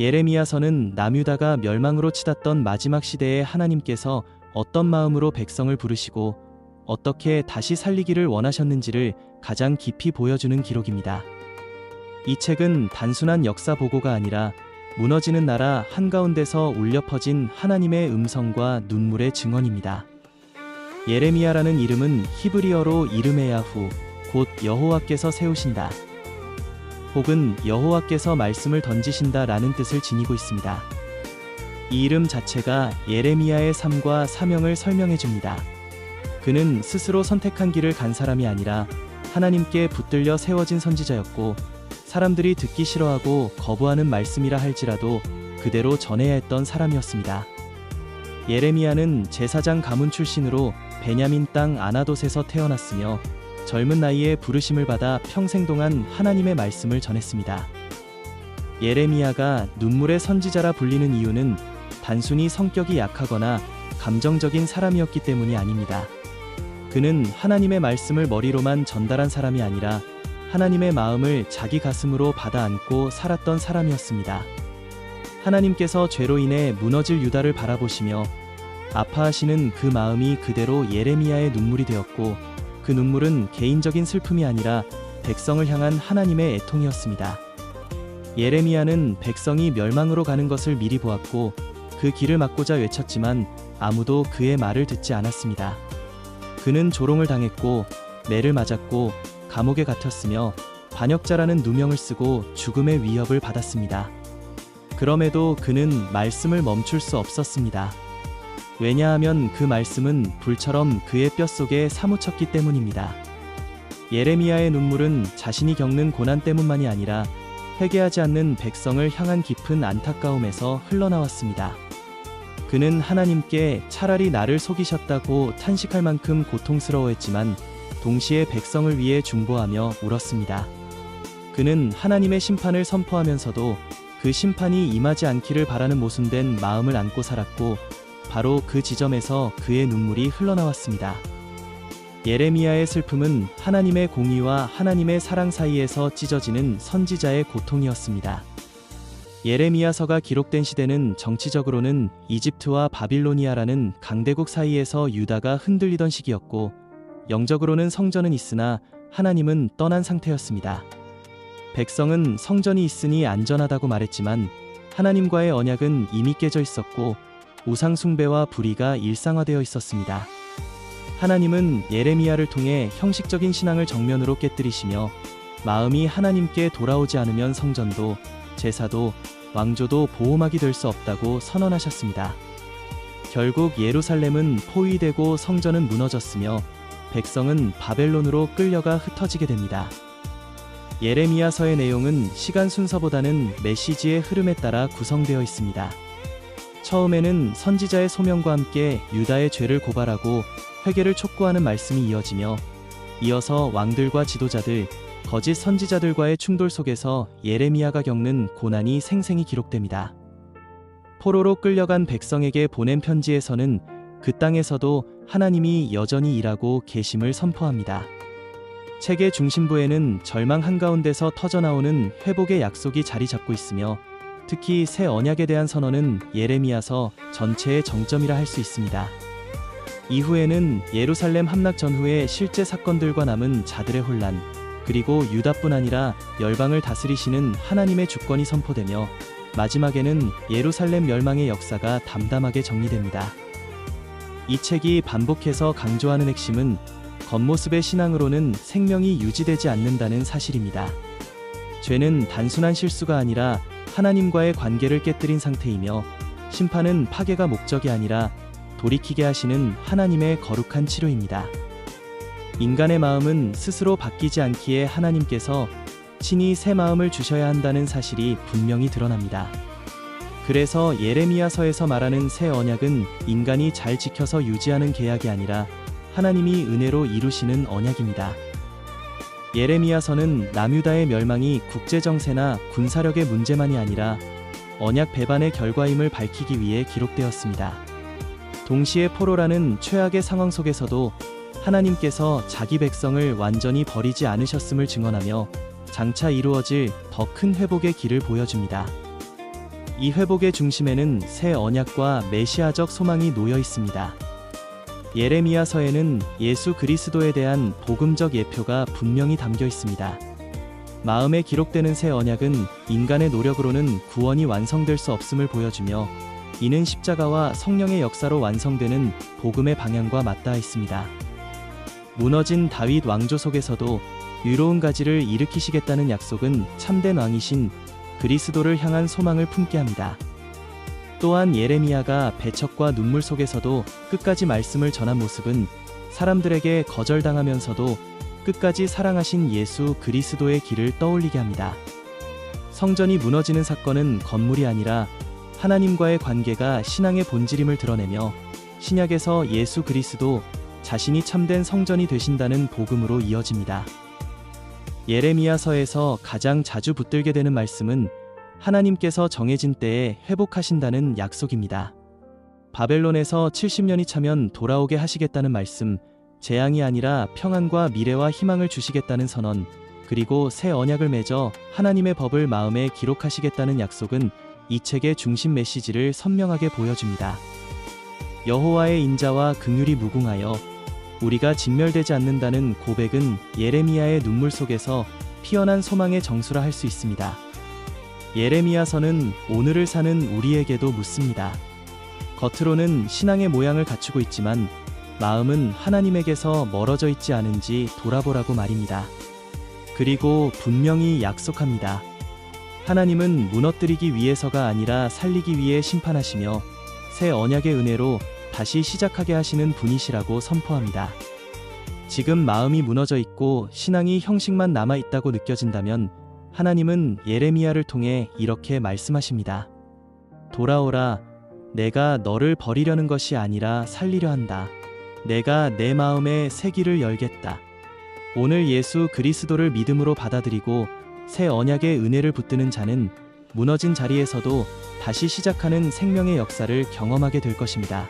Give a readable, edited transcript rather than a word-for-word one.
예레미야서는 남유다가 멸망으로 치닫던 마지막 시대에 하나님께서 어떤 마음으로 백성을 부르시고 어떻게 다시 살리기를 원하셨는지를 가장 깊이 보여주는 기록입니다. 이 책은 단순한 역사 보고가 아니라 무너지는 나라 한가운데서 울려 퍼진 하나님의 음성과 눈물의 증언입니다. 예레미야라는 이름은 히브리어로 이르메야후, 곧 여호와께서 세우신다, 혹은 여호와께서 말씀을 던지신다 라는 뜻을 지니고 있습니다. 이 이름 자체가 예레미야의 삶과 사명을 설명해 줍니다. 그는 스스로 선택한 길을 간 사람이 아니라 하나님께 붙들려 세워진 선지자였고, 사람들이 듣기 싫어하고 거부하는 말씀이라 할지라도 그대로 전해야 했던 사람이었습니다. 예레미야는 제사장 가문 출신으로 베냐민 땅 아나돗에서 태어났으며 젊은 나이에 부르심을 받아 평생 동안 하나님의 말씀을 전했습니다. 예레미야가 눈물의 선지자라 불리는 이유는 단순히 성격이 약하거나 감정적인 사람이었기 때문이 아닙니다. 그는 하나님의 말씀을 머리로만 전달한 사람이 아니라 하나님의 마음을 자기 가슴으로 받아 안고 살았던 사람이었습니다. 하나님께서 죄로 인해 무너질 유다를 바라보시며 아파하시는 그 마음이 그대로 예레미야의 눈물이 되었고, 그 눈물은 개인적인 슬픔이 아니라 백성을 향한 하나님의 애통이었습니다. 예레미야는 백성이 멸망으로 가는 것을 미리 보았고 그 길을 막고자 외쳤지만 아무도 그의 말을 듣지 않았습니다. 그는 조롱을 당했고 매를 맞았고 감옥에 갇혔으며 반역자라는 누명을 쓰고 죽음의 위협을 받았습니다. 그럼에도 그는 말씀을 멈출 수 없었습니다. 왜냐하면 그 말씀은 불처럼 그의 뼛속에 사무쳤기 때문입니다. 예레미야의 눈물은 자신이 겪는 고난 때문만이 아니라 회개하지 않는 백성을 향한 깊은 안타까움에서 흘러나왔습니다. 그는 하나님께 차라리 나를 속이셨다고 탄식할 만큼 고통스러워했지만 동시에 백성을 위해 중보하며 울었습니다. 그는 하나님의 심판을 선포하면서도 그 심판이 임하지 않기를 바라는 모순된 마음을 안고 살았고, 바로 그 지점에서 그의 눈물이 흘러나왔습니다. 예레미야의 슬픔은 하나님의 공의와 하나님의 사랑 사이에서 찢어지는 선지자의 고통이었습니다. 예레미야서가 기록된 시대는 정치적으로는 이집트와 바빌로니아라는 강대국 사이에서 유다가 흔들리던 시기였고, 영적으로는 성전은 있으나 하나님은 떠난 상태였습니다. 백성은 성전이 있으니 안전하다고 말했지만 하나님과의 언약은 이미 깨져 있었고 우상 숭배와 불의가 일상화되어 있었습니다. 하나님은 예레미야를 통해 형식적인 신앙을 정면으로 깨뜨리시며 마음이 하나님께 돌아오지 않으면 성전도 제사도 왕조도 보호막이 될 수 없다고 선언하셨습니다. 결국 예루살렘은 포위되고 성전은 무너졌으며 백성은 바벨론으로 끌려가 흩어지게 됩니다. 예레미야서의 내용은 시간 순서보다는 메시지의 흐름에 따라 구성되어 있습니다. 처음에는 선지자의 소명과 함께 유다의 죄를 고발하고 회개를 촉구하는 말씀이 이어지며, 이어서 왕들과 지도자들, 거짓 선지자들과의 충돌 속에서 예레미야가 겪는 고난이 생생히 기록됩니다. 포로로 끌려간 백성에게 보낸 편지에서는 그 땅에서도 하나님이 여전히 일하고 계심을 선포합니다. 책의 중심부에는 절망 한가운데서 터져나오는 회복의 약속이 자리 잡고 있으며, 특히 새 언약에 대한 선언은 예레미야서 전체의 정점이라 할 수 있습니다. 이후에는 예루살렘 함락 전후의 실제 사건들과 남은 자들의 혼란, 그리고 유다뿐 아니라 열방을 다스리시는 하나님의 주권이 선포되며, 마지막에는 예루살렘 멸망의 역사가 담담하게 정리됩니다. 이 책이 반복해서 강조하는 핵심은 겉모습의 신앙으로는 생명이 유지되지 않는다는 사실입니다. 죄는 단순한 실수가 아니라 하나님과의 관계를 깨뜨린 상태이며, 심판은 파괴가 목적이 아니라 돌이키게 하시는 하나님의 거룩한 치료입니다. 인간의 마음은 스스로 바뀌지 않기에 하나님께서 친히 새 마음을 주셔야 한다는 사실이 분명히 드러납니다. 그래서 예레미야서에서 말하는 새 언약은 인간이 잘 지켜서 유지하는 계약이 아니라 하나님이 은혜로 이루시는 언약입니다. 예레미야서는 남유다의 멸망이 국제정세나 군사력의 문제만이 아니라 언약 배반의 결과임을 밝히기 위해 기록되었습니다. 동시에 포로라는 최악의 상황 속에서도 하나님께서 자기 백성을 완전히 버리지 않으셨음을 증언하며 장차 이루어질 더 큰 회복의 길을 보여줍니다. 이 회복의 중심에는 새 언약과 메시아적 소망이 놓여 있습니다. 예레미야서에는 예수 그리스도에 대한 복음적 예표가 분명히 담겨 있습니다. 마음에 기록되는 새 언약은 인간의 노력으로는 구원이 완성될 수 없음을 보여주며, 이는 십자가와 성령의 역사로 완성되는 복음의 방향과 맞닿아 있습니다. 무너진 다윗 왕조 속에서도 유로운 가지를 일으키시겠다는 약속은 참된 왕이신 그리스도를 향한 소망을 품게 합니다. 또한 예레미야가 배척과 눈물 속에서도 끝까지 말씀을 전한 모습은 사람들에게 거절당하면서도 끝까지 사랑하신 예수 그리스도의 길을 떠올리게 합니다. 성전이 무너지는 사건은 건물이 아니라 하나님과의 관계가 신앙의 본질임을 드러내며, 신약에서 예수 그리스도 자신이 참된 성전이 되신다는 복음으로 이어집니다. 예레미야서에서 가장 자주 붙들게 되는 말씀은 하나님께서 정해진 때에 회복하신다는 약속입니다. 바벨론에서 70년이 차면 돌아오게 하시겠다는 말씀, 재앙이 아니라 평안과 미래와 희망을 주시겠다는 선언, 그리고 새 언약을 맺어 하나님의 법을 마음에 기록하시겠다는 약속은 이 책의 중심 메시지를 선명하게 보여줍니다. 여호와의 인자와 긍휼이 무궁하여 우리가 진멸되지 않는다는 고백은 예레미야의 눈물 속에서 피어난 소망의 정수라 할 수 있습니다. 예레미야서는 오늘을 사는 우리에게도 묻습니다. 겉으로는 신앙의 모양을 갖추고 있지만 마음은 하나님에게서 멀어져 있지 않은지 돌아보라고 말입니다. 그리고 분명히 약속합니다. 하나님은 무너뜨리기 위해서가 아니라 살리기 위해 심판하시며 새 언약의 은혜로 다시 시작하게 하시는 분이시라고 선포합니다. 지금 마음이 무너져 있고 신앙이 형식만 남아 있다고 느껴진다면 하나님은 예레미야를 통해 이렇게 말씀하십니다. 돌아오라. 내가 너를 버리려는 것이 아니라 살리려 한다. 내가 내 마음에 새 길을 열겠다. 오늘 예수 그리스도를 믿음으로 받아들이고 새 언약의 은혜를 붙드는 자는 무너진 자리에서도 다시 시작하는 생명의 역사를 경험하게 될 것입니다.